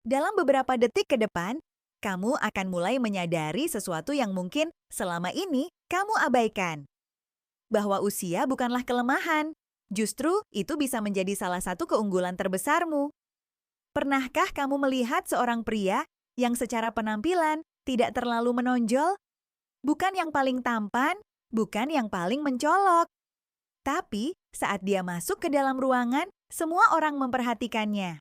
Dalam beberapa detik ke depan, kamu akan mulai menyadari sesuatu yang mungkin selama ini kamu abaikan. Bahwa usia bukanlah kelemahan, justru itu bisa menjadi salah satu keunggulan terbesarmu. Pernahkah kamu melihat seorang pria yang secara penampilan tidak terlalu menonjol? Bukan yang paling tampan, bukan yang paling mencolok. Tapi saat dia masuk ke dalam ruangan, semua orang memperhatikannya.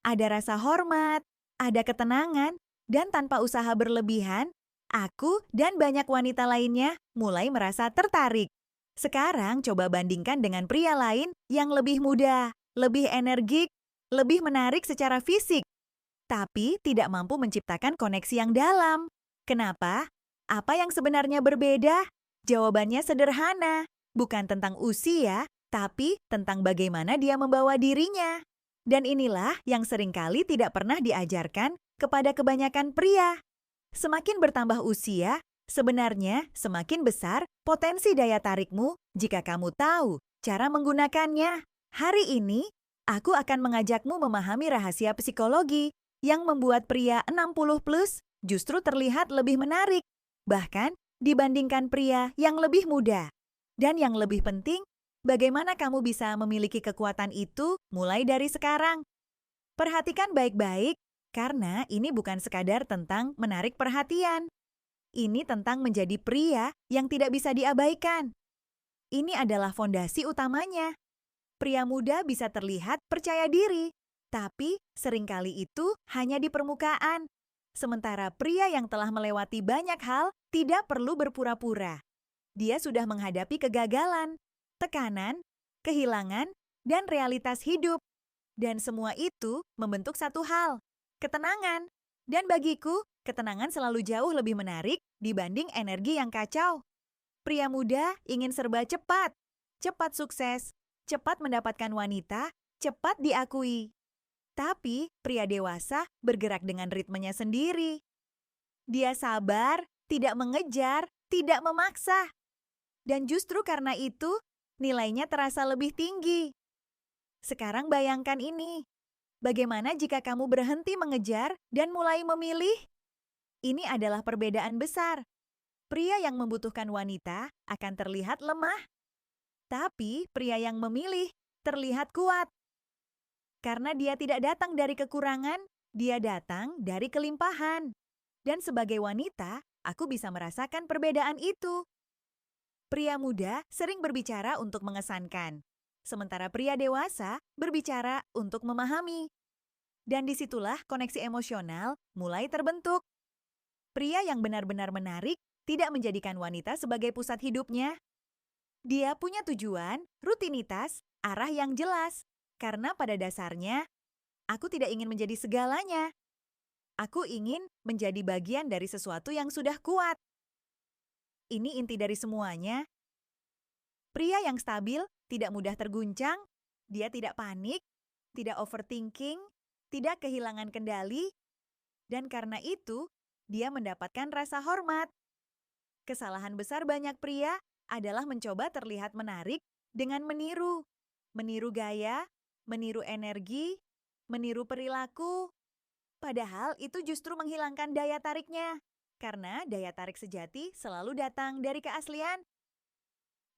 Ada rasa hormat, ada ketenangan, dan tanpa usaha berlebihan, aku dan banyak wanita lainnya mulai merasa tertarik. Sekarang coba bandingkan dengan pria lain yang lebih muda, lebih energik, lebih menarik secara fisik, tapi tidak mampu menciptakan koneksi yang dalam. Kenapa? Apa yang sebenarnya berbeda? Jawabannya sederhana, bukan tentang usia, tapi tentang bagaimana dia membawa dirinya. Dan inilah yang seringkali tidak pernah diajarkan kepada kebanyakan pria. Semakin bertambah usia, sebenarnya semakin besar potensi daya tarikmu jika kamu tahu cara menggunakannya. Hari ini, aku akan mengajakmu memahami rahasia psikologi yang membuat pria 60 plus justru terlihat lebih menarik, bahkan dibandingkan pria yang lebih muda. Dan yang lebih penting, bagaimana kamu bisa memiliki kekuatan itu mulai dari sekarang? Perhatikan baik-baik, karena ini bukan sekadar tentang menarik perhatian. Ini tentang menjadi pria yang tidak bisa diabaikan. Ini adalah fondasi utamanya. Pria muda bisa terlihat percaya diri, tapi seringkali itu hanya di permukaan. Sementara pria yang telah melewati banyak hal tidak perlu berpura-pura. Dia sudah menghadapi kegagalan, tekanan, kehilangan, dan realitas hidup. Dan semua itu membentuk satu hal, ketenangan. Dan bagiku, ketenangan selalu jauh lebih menarik dibanding energi yang kacau. Pria muda ingin serba cepat, cepat sukses, cepat mendapatkan wanita, cepat diakui. Tapi pria dewasa bergerak dengan ritmenya sendiri. Dia sabar, tidak mengejar, tidak memaksa. Dan justru karena itu, nilainya terasa lebih tinggi. Sekarang bayangkan ini. Bagaimana jika kamu berhenti mengejar dan mulai memilih? Ini adalah perbedaan besar. Pria yang membutuhkan wanita akan terlihat lemah, tapi pria yang memilih terlihat kuat. Karena dia tidak datang dari kekurangan, dia datang dari kelimpahan. Dan sebagai wanita, aku bisa merasakan perbedaan itu. Pria muda sering berbicara untuk mengesankan, sementara pria dewasa berbicara untuk memahami. Dan disitulah koneksi emosional mulai terbentuk. Pria yang benar-benar menarik tidak menjadikan wanita sebagai pusat hidupnya. Dia punya tujuan, rutinitas, arah yang jelas. Karena pada dasarnya, aku tidak ingin menjadi segalanya. Aku ingin menjadi bagian dari sesuatu yang sudah kuat. Ini inti dari semuanya. Pria yang stabil tidak mudah terguncang, dia tidak panik, tidak overthinking, tidak kehilangan kendali, dan karena itu, dia mendapatkan rasa hormat. Kesalahan besar banyak pria adalah mencoba terlihat menarik dengan meniru. Meniru gaya, meniru energi, meniru perilaku. Padahal itu justru menghilangkan daya tariknya. Karena daya tarik sejati selalu datang dari keaslian.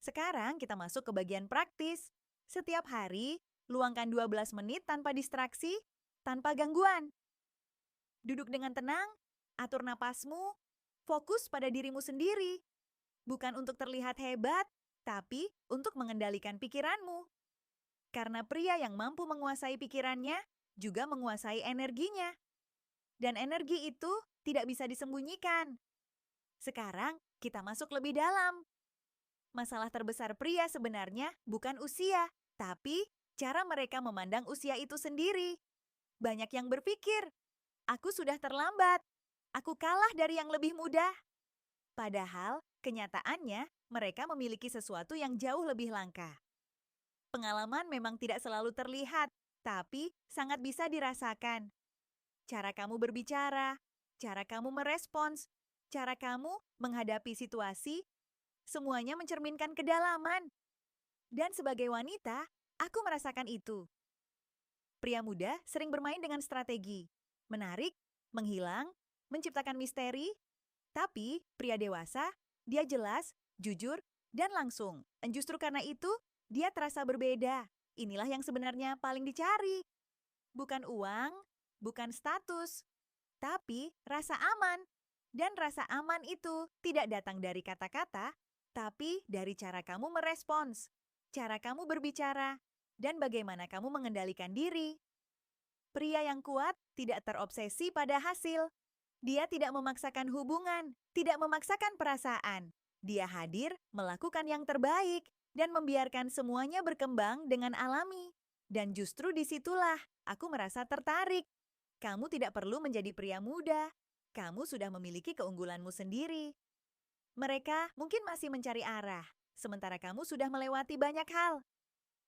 Sekarang kita masuk ke bagian praktis. Setiap hari, luangkan 12 menit tanpa distraksi, tanpa gangguan. Duduk dengan tenang, atur napasmu, fokus pada dirimu sendiri. Bukan untuk terlihat hebat, tapi untuk mengendalikan pikiranmu. Karena pria yang mampu menguasai pikirannya juga menguasai energinya. Dan energi itu tidak bisa disembunyikan. Sekarang kita masuk lebih dalam. Masalah terbesar pria sebenarnya bukan usia, tapi cara mereka memandang usia itu sendiri. Banyak yang berpikir, aku sudah terlambat, aku kalah dari yang lebih muda. Padahal, kenyataannya mereka memiliki sesuatu yang jauh lebih langka. Pengalaman memang tidak selalu terlihat, tapi sangat bisa dirasakan. Cara kamu berbicara, cara kamu merespons, cara kamu menghadapi situasi, semuanya mencerminkan kedalaman. Dan sebagai wanita, aku merasakan itu. Pria muda sering bermain dengan strategi. menarik, menghilang, menciptakan misteri. Tapi pria dewasa, dia jelas, jujur, dan langsung. Dan justru karena itu, dia terasa berbeda. Inilah yang sebenarnya paling dicari. Bukan uang, bukan status, tapi rasa aman. Dan rasa aman itu tidak datang dari kata-kata, tapi dari cara kamu merespons, cara kamu berbicara, dan bagaimana kamu mengendalikan diri. Pria yang kuat tidak terobsesi pada hasil. Dia tidak memaksakan hubungan, tidak memaksakan perasaan. Dia hadir, melakukan yang terbaik, dan membiarkan semuanya berkembang dengan alami. Dan justru disitulah aku merasa tertarik. Kamu tidak perlu menjadi pria muda. Kamu sudah memiliki keunggulanmu sendiri. Mereka mungkin masih mencari arah, sementara kamu sudah melewati banyak hal.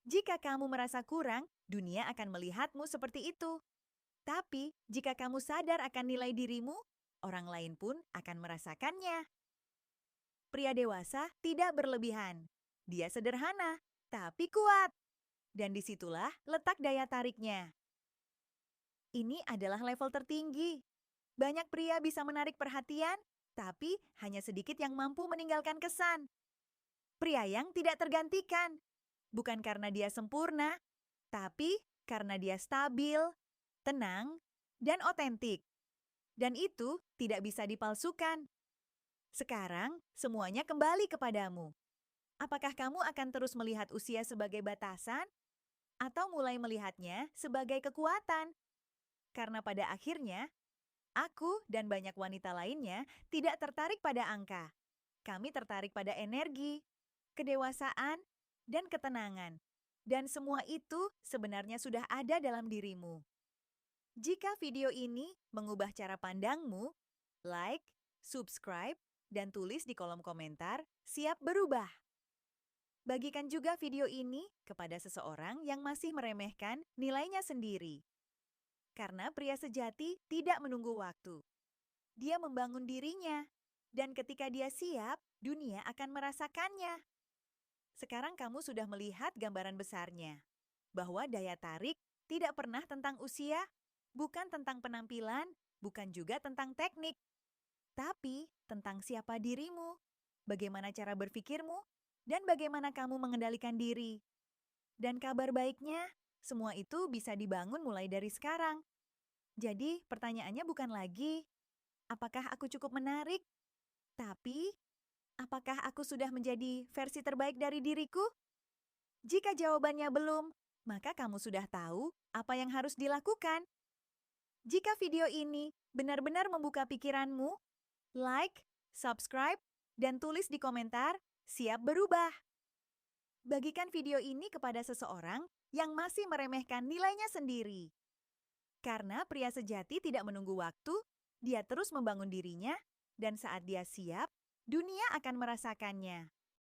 Jika kamu merasa kurang, dunia akan melihatmu seperti itu. Tapi, jika kamu sadar akan nilai dirimu, orang lain pun akan merasakannya. Pria dewasa tidak berlebihan. Dia sederhana, tapi kuat. Dan disitulah letak daya tariknya. Ini adalah level tertinggi. Banyak pria bisa menarik perhatian, tapi hanya sedikit yang mampu meninggalkan kesan. Pria yang tidak tergantikan. Bukan karena dia sempurna, tapi karena dia stabil, tenang, dan otentik. Dan itu tidak bisa dipalsukan. Sekarang, semuanya kembali kepadamu. Apakah kamu akan terus melihat usia sebagai batasan? Atau mulai melihatnya sebagai kekuatan? Karena pada akhirnya, aku dan banyak wanita lainnya tidak tertarik pada angka. Kami tertarik pada energi, kedewasaan, dan ketenangan. Dan semua itu sebenarnya sudah ada dalam dirimu. Jika video ini mengubah cara pandangmu, like, subscribe, dan tulis di kolom komentar, siap berubah. Bagikan juga video ini kepada seseorang yang masih meremehkan nilainya sendiri. Karena pria sejati tidak menunggu waktu. Dia membangun dirinya, dan ketika dia siap, dunia akan merasakannya. Sekarang kamu sudah melihat gambaran besarnya, bahwa daya tarik tidak pernah tentang usia, bukan tentang penampilan, bukan juga tentang teknik, tapi tentang siapa dirimu, bagaimana cara berpikirmu, dan bagaimana kamu mengendalikan diri. Dan kabar baiknya, semua itu bisa dibangun mulai dari sekarang. Jadi pertanyaannya bukan lagi, apakah aku cukup menarik? Tapi, apakah aku sudah menjadi versi terbaik dari diriku? Jika jawabannya belum, maka kamu sudah tahu apa yang harus dilakukan. Jika video ini benar-benar membuka pikiranmu, like, subscribe, dan tulis di komentar, siap berubah. Bagikan video ini kepada seseorang yang masih meremehkan nilainya sendiri. Karena pria sejati tidak menunggu waktu, dia terus membangun dirinya, dan saat dia siap, dunia akan merasakannya.